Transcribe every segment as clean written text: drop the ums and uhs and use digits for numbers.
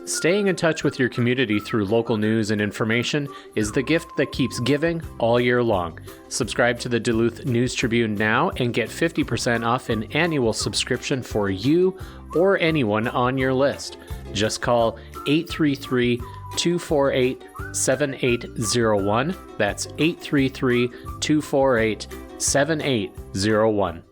Staying in touch with your community through local news and information is the gift that keeps giving all year long. Subscribe to the Duluth News Tribune now and get 50% off an annual subscription for you or anyone on your list. Just call 833-248-7801. That's 833-248-7801.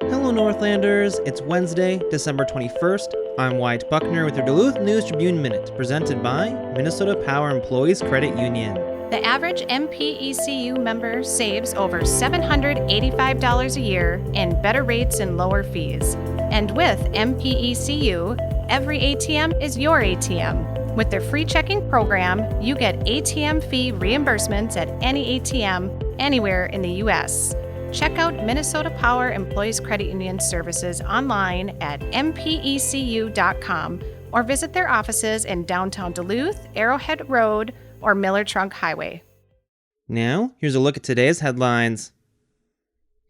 Hello Northlanders, it's Wednesday, December 21st. I'm Wyatt Buckner with your Duluth News Tribune Minute, presented by Minnesota Power Employees Credit Union. The average MPECU member saves over $785 a year in better rates and lower fees. And with MPECU, every ATM is your ATM. With their free checking program, you get ATM fee reimbursements at any ATM anywhere in the U.S. Check out Minnesota Power Employees Credit Union services online at mpecu.com or visit their offices in downtown Duluth, Arrowhead Road, or Miller Trunk Highway. Now, here's a look at today's headlines.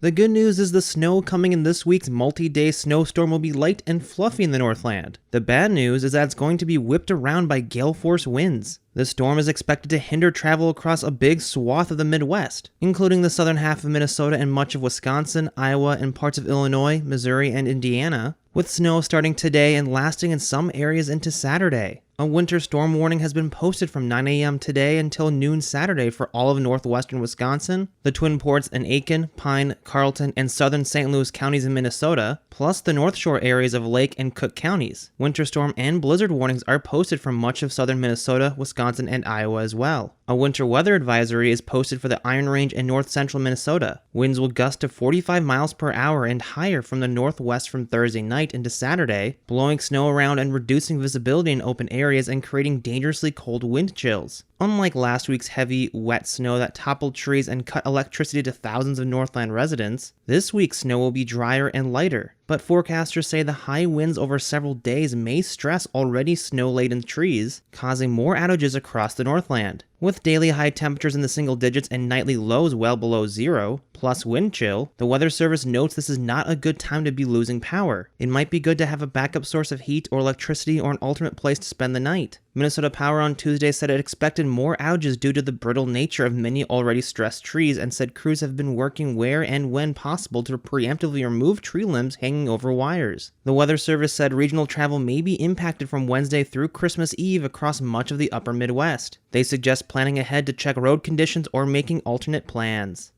The good news is the snow coming in this week's multi-day snowstorm will be light and fluffy in the Northland. The bad news is that it's going to be whipped around by gale-force winds. The storm is expected to hinder travel across a big swath of the Midwest, including the southern half of Minnesota and much of Wisconsin, Iowa, and parts of Illinois, Missouri, and Indiana, with snow starting today and lasting in some areas into Saturday. A winter storm warning has been posted from 9 a.m. today until noon Saturday for all of northwestern Wisconsin, the Twin Ports and Aiken, Pine, Carleton, and southern St. Louis counties in Minnesota, plus the North Shore areas of Lake and Cook counties. Winter storm and blizzard warnings are posted for much of southern Minnesota, Wisconsin, and Iowa as well. A winter weather advisory is posted for the Iron Range and north central Minnesota. Winds will gust to 45 miles per hour and higher from the northwest from Thursday night into Saturday, blowing snow around and reducing visibility in open areas and creating dangerously cold wind chills. Unlike last week's heavy, wet snow that toppled trees and cut electricity to thousands of Northland residents, this week's snow will be drier and lighter. But forecasters say the high winds over several days may stress already snow-laden trees, causing more outages across the Northland. With daily high temperatures in the single digits and nightly lows well below zero, plus wind chill, the Weather Service notes this is not a good time to be losing power. It might be good to have a backup source of heat or electricity or an alternate place to spend the night. Minnesota Power on Tuesday said it expected more outages due to the brittle nature of many already stressed trees and said crews have been working where and when possible to preemptively remove tree limbs hanging over wires. The Weather Service said regional travel may be impacted from Wednesday through Christmas Eve across much of the upper Midwest. They suggest planning ahead to check road conditions or making alternate plans.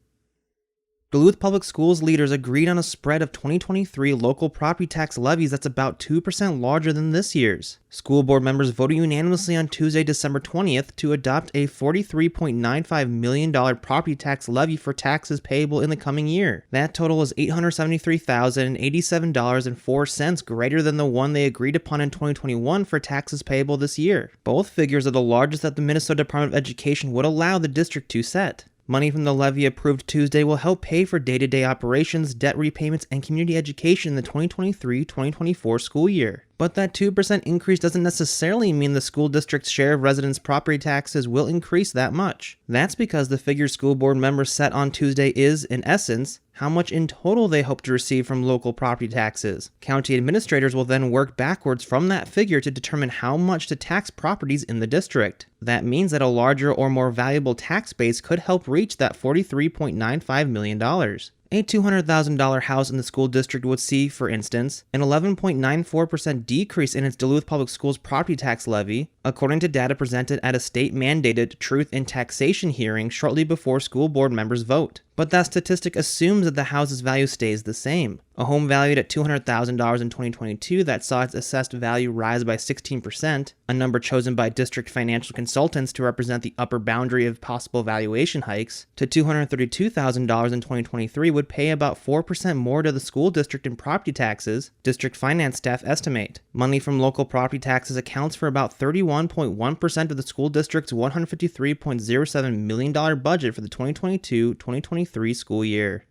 Duluth Public Schools leaders agreed on a spread of 2023 local property tax levies that's about 2% larger than this year's. School board members voted unanimously on Tuesday, December 20th to adopt a $43.95 million property tax levy for taxes payable in the coming year. That total is $873,087.04 greater than the one they agreed upon in 2021 for taxes payable this year. Both figures are the largest that the Minnesota Department of Education would allow the district to set. Money from the levy approved Tuesday will help pay for day-to-day operations, debt repayments, and community education in the 2023-2024 school year. But that 2% increase doesn't necessarily mean the school district's share of residents' property taxes will increase that much. That's because the figure school board members set on Tuesday is, in essence, how much in total they hope to receive from local property taxes. County administrators will then work backwards from that figure to determine how much to tax properties in the district. That means that a larger or more valuable tax base could help reach that $43.95 million. A $200,000 house in the school district would see, for instance, an 11.94% decrease in its Duluth Public Schools property tax levy, according to data presented at a state-mandated Truth in Taxation hearing shortly before school board members vote. But that statistic assumes that the house's value stays the same. A home valued at $200,000 in 2022 that saw its assessed value rise by 16%, a number chosen by district financial consultants to represent the upper boundary of possible valuation hikes, to $232,000 in 2023 would pay about 4% more to the school district in property taxes, district finance staff estimate. Money from local property taxes accounts for about 31.1% of the school district's $153.07 million budget for the 2022-2023 school year.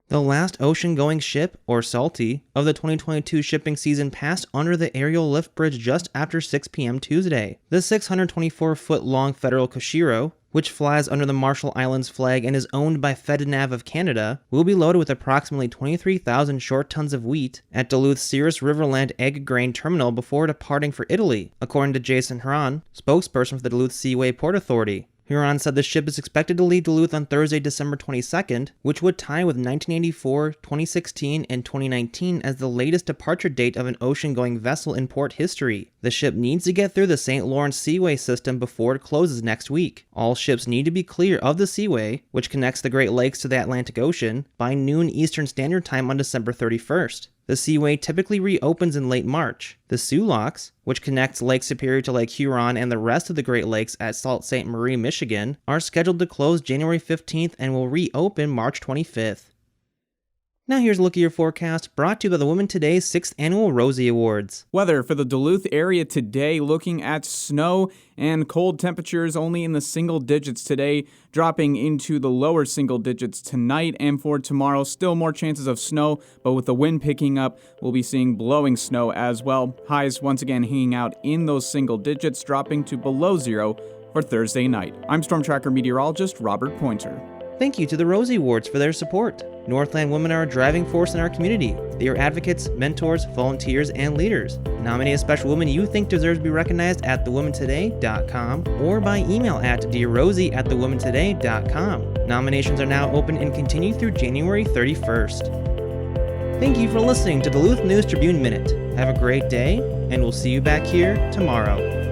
The last ocean-going ship, or Salty, of the 2022 shipping season passed under the aerial lift bridge just after 6 p.m. Tuesday. The 624-foot-long Federal Koshiro, which flies under the Marshall Islands flag and is owned by FedNav of Canada, will be loaded with approximately 23,000 short tons of wheat at Duluth's Cirrus Riverland Egg Grain Terminal before departing for Italy, according to Jason Huron, spokesperson for the Duluth Seaway Port Authority. Huron said the ship is expected to leave Duluth on Thursday, December 22nd, which would tie with 1984, 2016, and 2019 as the latest departure date of an ocean-going vessel in port history. The ship needs to get through the St. Lawrence Seaway system before it closes next week. All ships need to be clear of the Seaway, which connects the Great Lakes to the Atlantic Ocean, by noon Eastern Standard Time on December 31st. The Seaway typically reopens in late March. The Soo Locks, which connects Lake Superior to Lake Huron and the rest of the Great Lakes at Sault Ste. Marie, Michigan, are scheduled to close January 15th and will reopen March 25th. Now here's a look at your forecast, brought to you by the Women Today's 6th Annual Rosie Awards. Weather for the Duluth area today, looking at snow and cold temperatures only in the single digits today, dropping into the lower single digits tonight. And for tomorrow, still more chances of snow, but with the wind picking up, we'll be seeing blowing snow as well. Highs once again hanging out in those single digits, dropping to below zero for Thursday night. I'm Storm Tracker meteorologist Robert Pointer. Thank you to the Rosie Awards for their support. Northland women are a driving force in our community. They are advocates, mentors, volunteers, and leaders. Nominate a special woman you think deserves to be recognized at thewomentoday.com or by email at dearrosie@thewomentoday.com. Nominations are now open and continue through January 31st. Thank you for listening to Duluth News Tribune Minute. Have a great day, and we'll see you back here tomorrow.